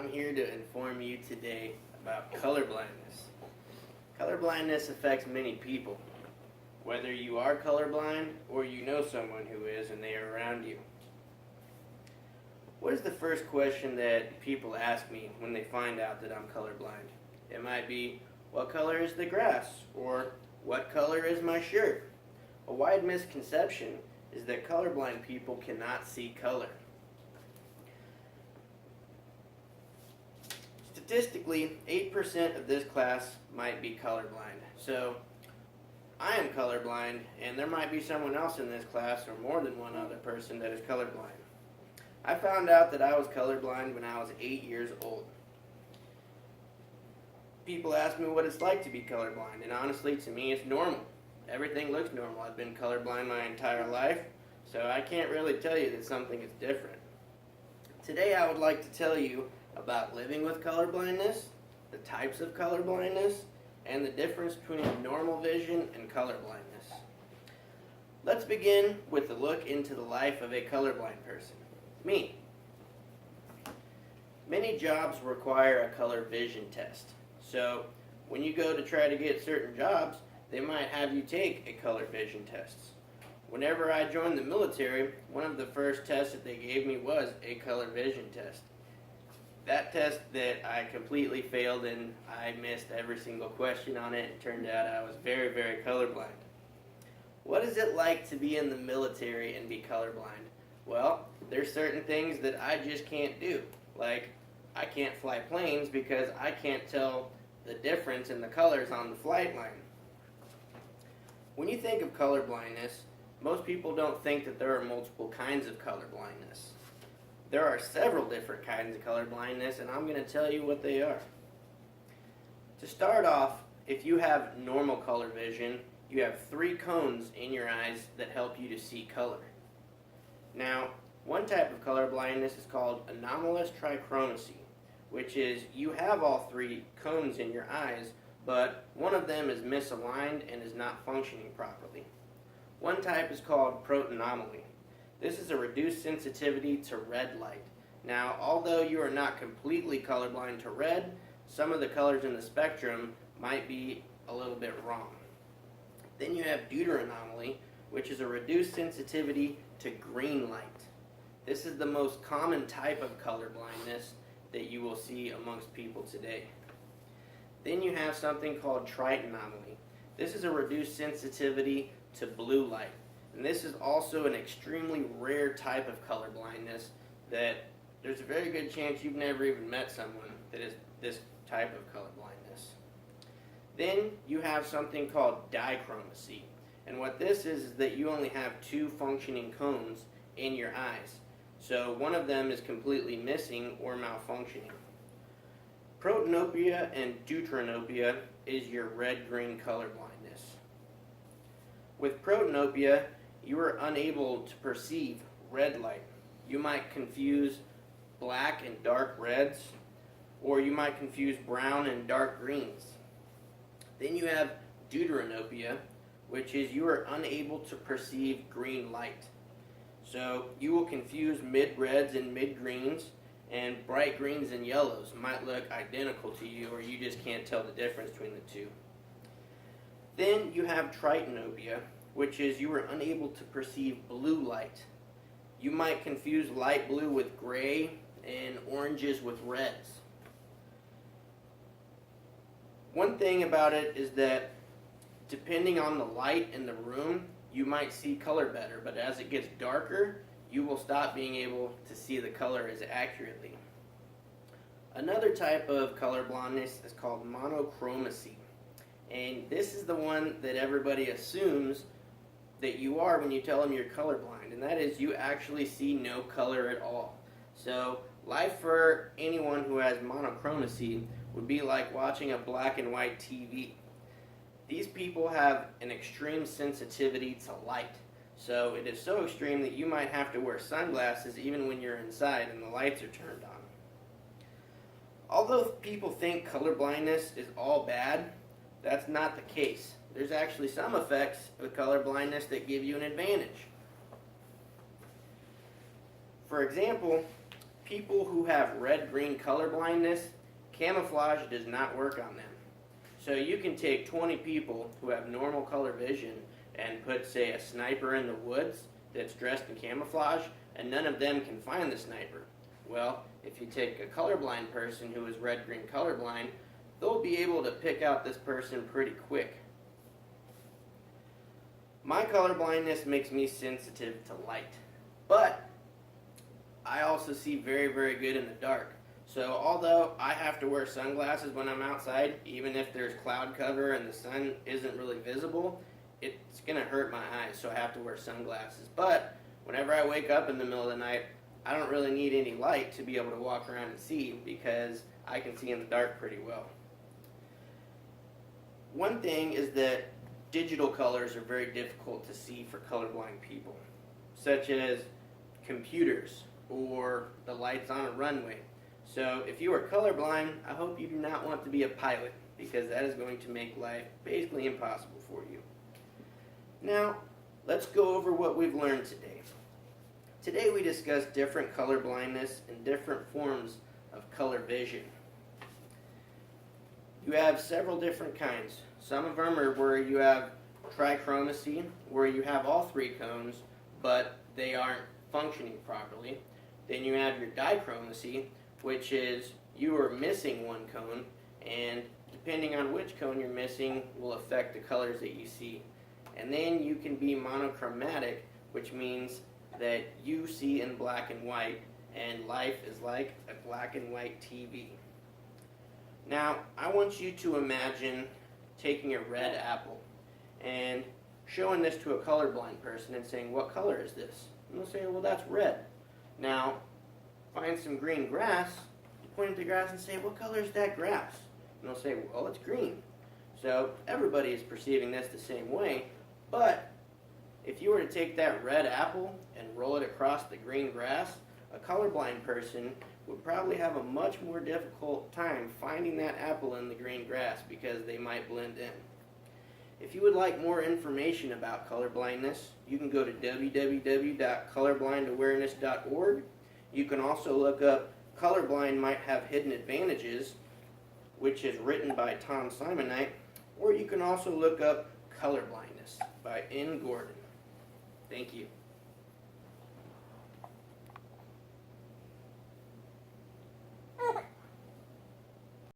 I'm here to inform you today about color blindness. Color blindness affects many people, whether you are colorblind or you know someone who is and they are around you. What is the first question that people ask me when they find out that I'm colorblind? It might be, what color is the grass? Or, what color is my shirt? A wide misconception is that colorblind people cannot see color. Statistically, 8% of this class might be colorblind. So, I am colorblind, and there might be someone else in this class, or more than one other person, that is colorblind. I found out that I was colorblind when I was 8 years old. People ask me what it's like to be colorblind, and honestly, to me, it's normal. Everything looks normal. I've been colorblind my entire life, so I can't really tell you that something is different. Today, I would like to tell you about living with colorblindness, the types of colorblindness, and the difference between normal vision and colorblindness. Let's begin with a look into the life of a colorblind person. Me. Many jobs require a color vision test. So, when you go to try to get certain jobs, they might have you take a color vision test. Whenever I joined the military, one of the first tests that they gave me was a color vision test. That test that I completely failed and I missed every single question on it. It turned out I was very, very colorblind. What is it like to be in the military and be colorblind? Well, there's certain things that I just can't do. Like, I can't fly planes because I can't tell the difference in the colors on the flight line. When you think of color blindness, most people don't think that there are multiple kinds of color blindness. There are several different kinds of color blindness, and I'm going to tell you what they are. To start off, if you have normal color vision, you have 3 cones in your eyes that help you to see color. Now, one type of color blindness is called anomalous trichromacy, which is you have all 3 cones in your eyes, but one of them is misaligned and is not functioning properly. One type is called protanomaly. This is a reduced sensitivity to red light. Now, although you are not completely colorblind to red, some of the colors in the spectrum might be a little bit wrong. Then you have deuteranomaly, which is a reduced sensitivity to green light. This is the most common type of color blindness that you will see amongst people today. Then you have something called tritonomaly. This is a reduced sensitivity to blue light. And this is also an extremely rare type of color blindness that there's a very good chance you've never even met someone that is this type of color blindness. Then you have something called dichromacy. And what this is that you only have 2 functioning cones in your eyes. So one of them is completely missing or malfunctioning. Protanopia and deuteranopia is your red-green color blindness. With protanopia, you are unable to perceive red light. You might confuse black and dark reds, or you might confuse brown and dark greens. Then you have deuteranopia, which is you are unable to perceive green light. So you will confuse mid-reds and mid-greens, and bright greens and yellows might look identical to you, or you just can't tell the difference between the two. Then you have tritanopia, which is you are unable to perceive blue light. You might confuse light blue with gray and oranges with reds. One thing about it is that depending on the light in the room, you might see color better, but as it gets darker, you will stop being able to see the color as accurately. Another type of color blindness is called monochromacy. And this is the one that everybody assumes that you are when you tell them you're colorblind, and that is you actually see no color at all. So life for anyone who has monochromacy would be like watching a black and white TV. These people have an extreme sensitivity to light. So it is so extreme that you might have to wear sunglasses even when you're inside and the lights are turned on. Although people think color blindness is all bad, that's not the case. There's actually some effects of color blindness that give you an advantage. For example, people who have red-green color blindness, camouflage does not work on them. So you can take 20 people who have normal color vision and put, say, a sniper in the woods that's dressed in camouflage, and none of them can find the sniper. Well, if you take a colorblind person who is red-green colorblind, they'll be able to pick out this person pretty quick. My color blindness makes me sensitive to light, but I also see very, very good in the dark. So although I have to wear sunglasses when I'm outside, even if there's cloud cover and the sun isn't really visible, it's going to hurt my eyes, so I have to wear sunglasses. But whenever I wake up in the middle of the night, I don't really need any light to be able to walk around and see, because I can see in the dark pretty well. One thing is that digital colors are very difficult to see for colorblind people, such as computers or the lights on a runway. So if you are colorblind, I hope you do not want to be a pilot, because that is going to make life basically impossible for you. Now, let's go over what we've learned today. Today we discussed different color blindness and different forms of color vision. You have several different kinds. Some of them are where you have trichromacy, where you have all three cones, but they aren't functioning properly. Then you have your dichromacy, which is you are missing one cone, and depending on which cone you're missing will affect the colors that you see. And then you can be monochromatic, which means that you see in black and white, and life is like a black and white TV. Now, I want you to imagine taking a red apple and showing this to a colorblind person and saying, "What color is this?" And they'll say, "Well, that's red." Now, find some green grass, point at the grass and say, "What color is that grass?" And they'll say, "Well, it's green." So everybody is perceiving this the same way, but if you were to take that red apple and roll it across the green grass, a colorblind person would probably have a much more difficult time finding that apple in the green grass, because they might blend in. If you would like more information about color blindness, you can go to www.colorblindawareness.org. You can also look up "Colorblind Might Have Hidden Advantages," which is written by Tom Simonite, or you can also look up "Color Blindness" by N. Gordon. Thank you.